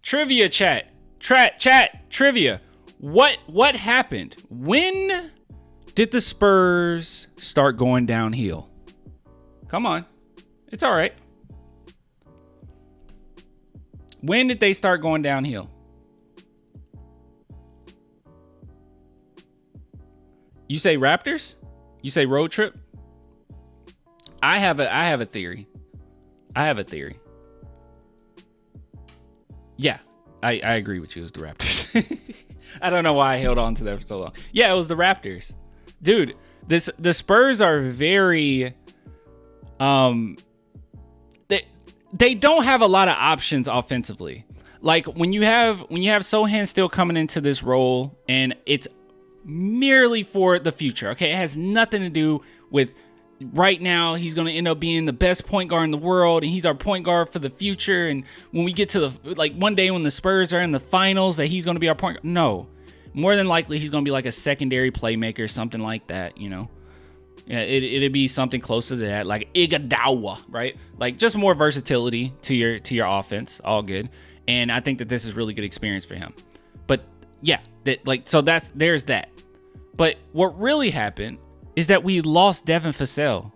Trivia chat. Trivia. What happened? When did the Spurs start going downhill? Come on. It's all right. When did they start going downhill? You say Raptors? You say road trip? I have a theory. Yeah, I agree with you. It was the Raptors. I don't know why I held on to that for so long. Yeah, it was the Raptors. Dude, the Spurs are very they don't have a lot of options offensively. Like when you have Sohan still coming into this role and it's merely for the future. Okay, it has nothing to do with right now. He's going to end up being the best point guard in the world, and he's our point guard for the future. And when we get to one day when the Spurs are in the finals, that he's going to be our point guard. No, more than likely he's going to be like a secondary playmaker, something like that. You know, yeah, it'd be something close to that, like Iguodala, right? Like just more versatility to your offense. All good, and I think that this is really good experience for him. But yeah, there's that. But what really happened is that we lost Devin Vassell.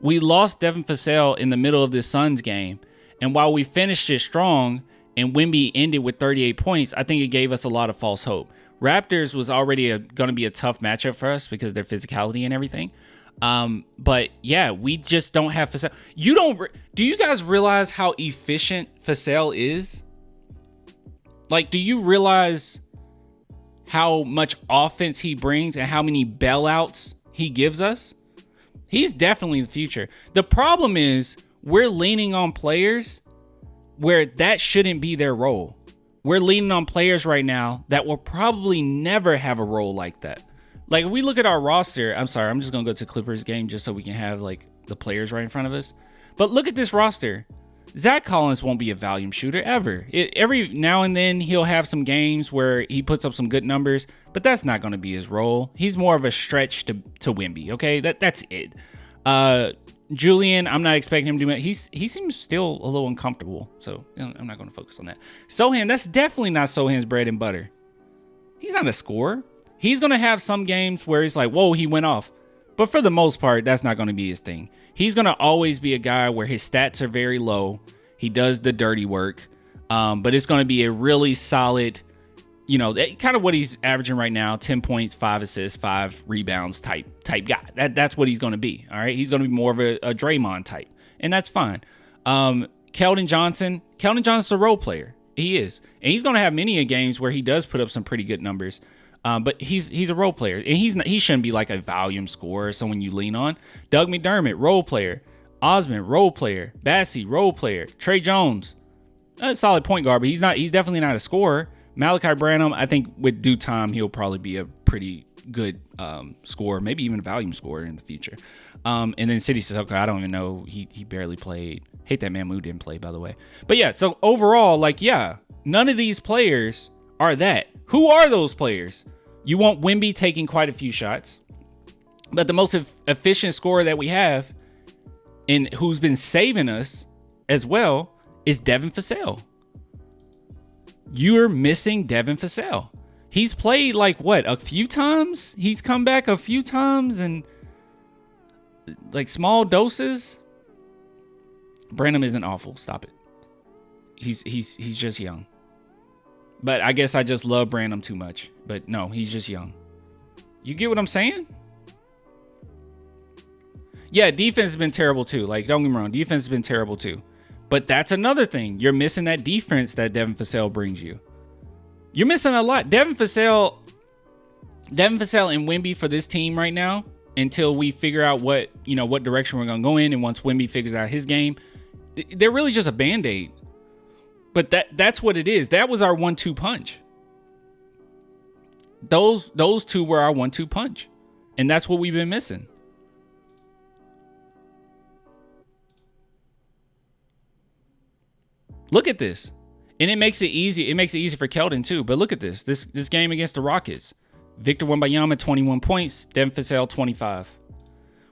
We lost Devin Vassell in the middle of this Suns game. And while we finished it strong and Wemby ended with 38 points, I think it gave us a lot of false hope. Raptors was already going to be a tough matchup for us because of their physicality and everything. But yeah, we just don't have Vassell. Do you guys realize how efficient Vassell is? Like, do you realize how much offense he brings and how many bailouts he gives us? He's definitely the future. The problem is we're leaning on players where that shouldn't be their role. We're leaning on players right now that will probably never have a role like that. Like if we look at our roster, I'm sorry, I'm just going to go to Clippers game just so we can have like the players right in front of us. But look at this roster. Zach Collins won't be a volume shooter ever. Every now and then he'll have some games where he puts up some good numbers, but that's not going to be his role. He's more of a stretch to Wemby. Okay, that's it. Julian, I'm not expecting him to do it. He seems still a little uncomfortable, so I'm not going to focus on that. Sohan, that's definitely not Sohan's bread and butter. He's not a scorer. He's going to have some games where it's like, whoa, he went off. But for the most part, that's not going to be his thing. He's going to always be a guy where his stats are very low. He does the dirty work. But it's going to be a really solid, kind of what he's averaging right now, 10 points, 5 assists, 5 rebounds type guy. That's what he's going to be. All right. He's going to be more of a Draymond type. And that's fine. Keldon Johnson's a role player. He is. And he's going to have many games where he does put up some pretty good numbers. But he's a role player, and he shouldn't be like a volume scorer, someone you lean on. Doug McDermott, role player. Osman, role player. Bassey, role player. Trey Jones, a solid point guard, but he's definitely not a scorer. Malachi Branham, I think with due time he'll probably be a pretty good scorer, maybe even a volume scorer in the future. And then City Sissoko, I don't even know. He barely played. Hate that Mamu didn't play, by the way. But yeah, so overall, none of these players are that. Who are those players? You want Wemby taking quite a few shots, but the most efficient scorer that we have and who's been saving us as well is Devin Vassell. You're missing Devin Vassell. He's played a few times? He's come back a few times and small doses. Branham isn't awful. Stop it. He's just young. But I guess I just love Branham too much. But no, he's just young. You get what I'm saying? Yeah, defense has been terrible too. Don't get me wrong, defense has been terrible too. But that's another thing. You're missing that defense that Devin Vassell brings you. You're missing a lot. Devin Vassell and Wemby for this team right now, until we figure out what direction we're gonna go in, and once Wemby figures out his game, they're really just a Band-Aid. But that's what it is. That was our 1-2 punch. Those two were our 1-2 punch. And that's what we've been missing. Look at this. And it makes it easy. It makes it easy for Keldon too. But look at this. This game against the Rockets. Victor Wembanyama, 21 points. Devin Vassell, 25.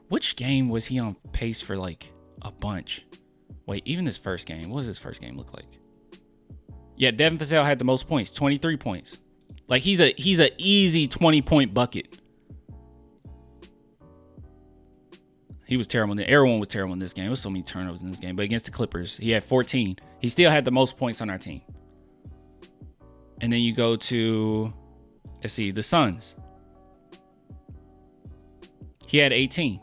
Which game was he on pace for a bunch? Wait, even this first game. What does this first game look like? Yeah, Devin Vassell had the most points, 23 points. Like he's a easy 20-point bucket. He was terrible. Everyone was terrible in this game. There was so many turnovers in this game. But against the Clippers, he had 14. He still had the most points on our team. And then you go to, let's see, the Suns. He had 18.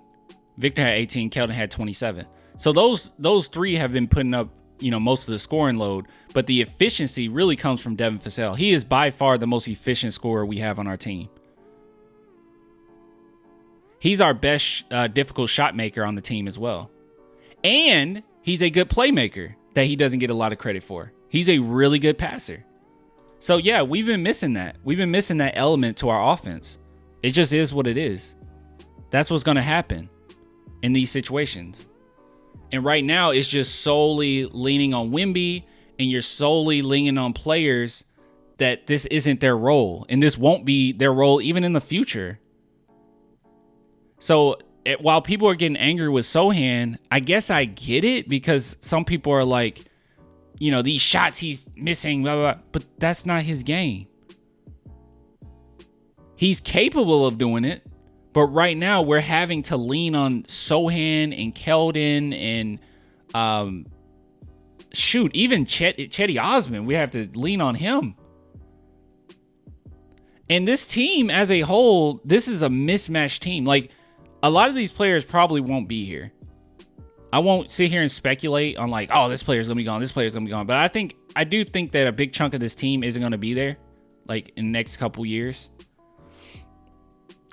Victor had 18. Keldon had 27. So those three have been putting up, most of the scoring load. But the efficiency really comes from Devin Vassell. He is by far the most efficient scorer we have on our team. He's our best difficult shot maker on the team as well. And he's a good playmaker that he doesn't get a lot of credit for. He's a really good passer. So, yeah, we've been missing that. We've been missing that element to our offense. It just is what it is. That's what's going to happen in these situations. And right now, it's just solely leaning on Wemby, and you're solely leaning on players that this isn't their role. And this won't be their role even in the future. So while people are getting angry with Sohan, I guess I get it, because some people are like, these shots he's missing, blah, blah, blah. But that's not his game. He's capable of doing it. But right now we're having to lean on Sohan and Keldon and even Chetty Osman. We have to lean on him. And this team as a whole, this is a mismatched team. Like, a lot of these players probably won't be here. I won't sit here and speculate on like, oh, this player's going to be gone, this player's going to be gone. But I do think that a big chunk of this team isn't going to be there, like, in the next couple years.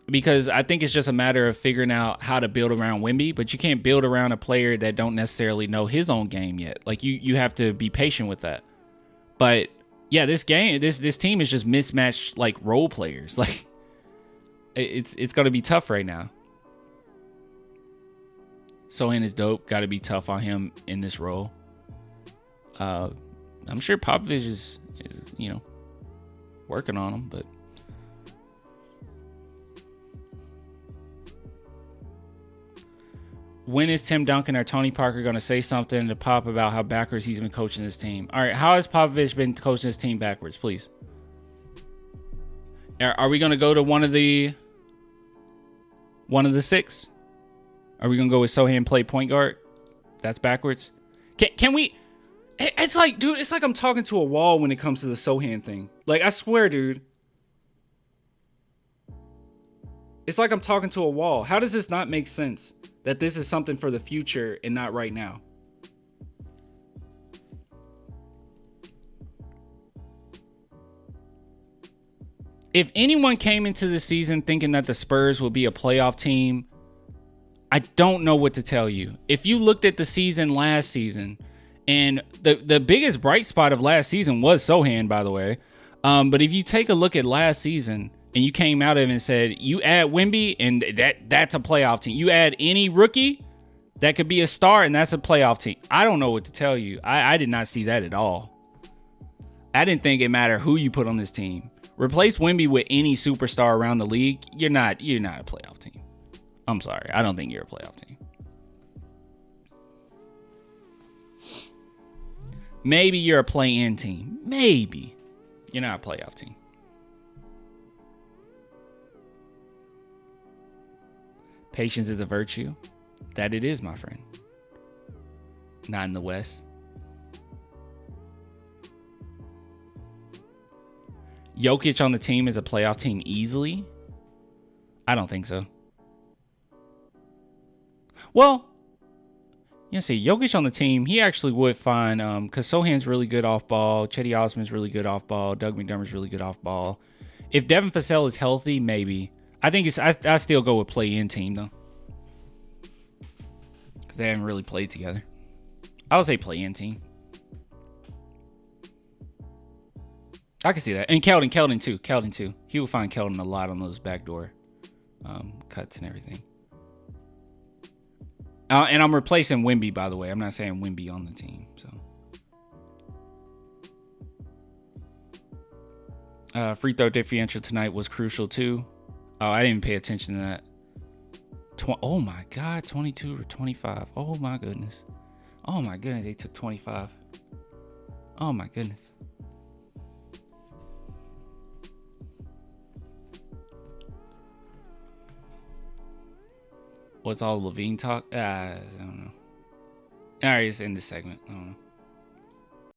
Because I think it's just a matter of figuring out how to build around Wemby. But you can't build around a player that don't necessarily know his own game yet. Like, you have to be patient with that. But, yeah, this team is just mismatched, like, role players. Like, it's going to be tough right now. Sohan is dope. Got to be tough on him in this role. I'm sure Popovich is working on him, but when is Tim Duncan or Tony Parker going to say something to Pop about how backwards he's been coaching this team? All right, how has Popovich been coaching this team backwards, please? Are we going to go to one of the six? Are we going to go with Sohan play point guard? That's backwards. Can we? It's like, dude, it's like I'm talking to a wall when it comes to the Sohan thing. Like, I swear, dude. It's like I'm talking to a wall. How does this not make sense that this is something for the future and not right now? If anyone came into the season thinking that the Spurs would be a playoff team, I don't know what to tell you. If you looked at the season last season, and the biggest bright spot of last season was Sohan, by the way. But if you take a look at last season and you came out of it and said, you add Wemby and that's a playoff team. You add any rookie that could be a star and that's a playoff team. I don't know what to tell you. I did not see that at all. I didn't think it mattered who you put on this team. Replace Wemby with any superstar around the league. You're not a playoff team. I'm sorry. I don't think you're a playoff team. Maybe you're a play-in team. Maybe. You're not a playoff team. Patience is a virtue. That it is, my friend. Not in the West. Jokic on the team is a playoff team easily? I don't think so. Well, see, Jokic on the team, he actually would find, because Sohan's really good off ball, Chetty Osman's really good off ball, Doug McDermott's really good off ball. If Devin Vassell is healthy, maybe. I think I still go with play-in team, though. Because they haven't really played together. I would say play-in team. I can see that. And Keldon too. He will find Keldon a lot on those backdoor cuts and everything. And I'm replacing Wemby, by the way. I'm not saying Wemby on the team. So, free throw differential tonight was crucial too. Oh, I didn't pay attention to that. Oh my God, 22 or 25. Oh my goodness. They took 25. Oh my goodness. What's all Levine talk? I don't know. All right, it's in this segment. I don't know.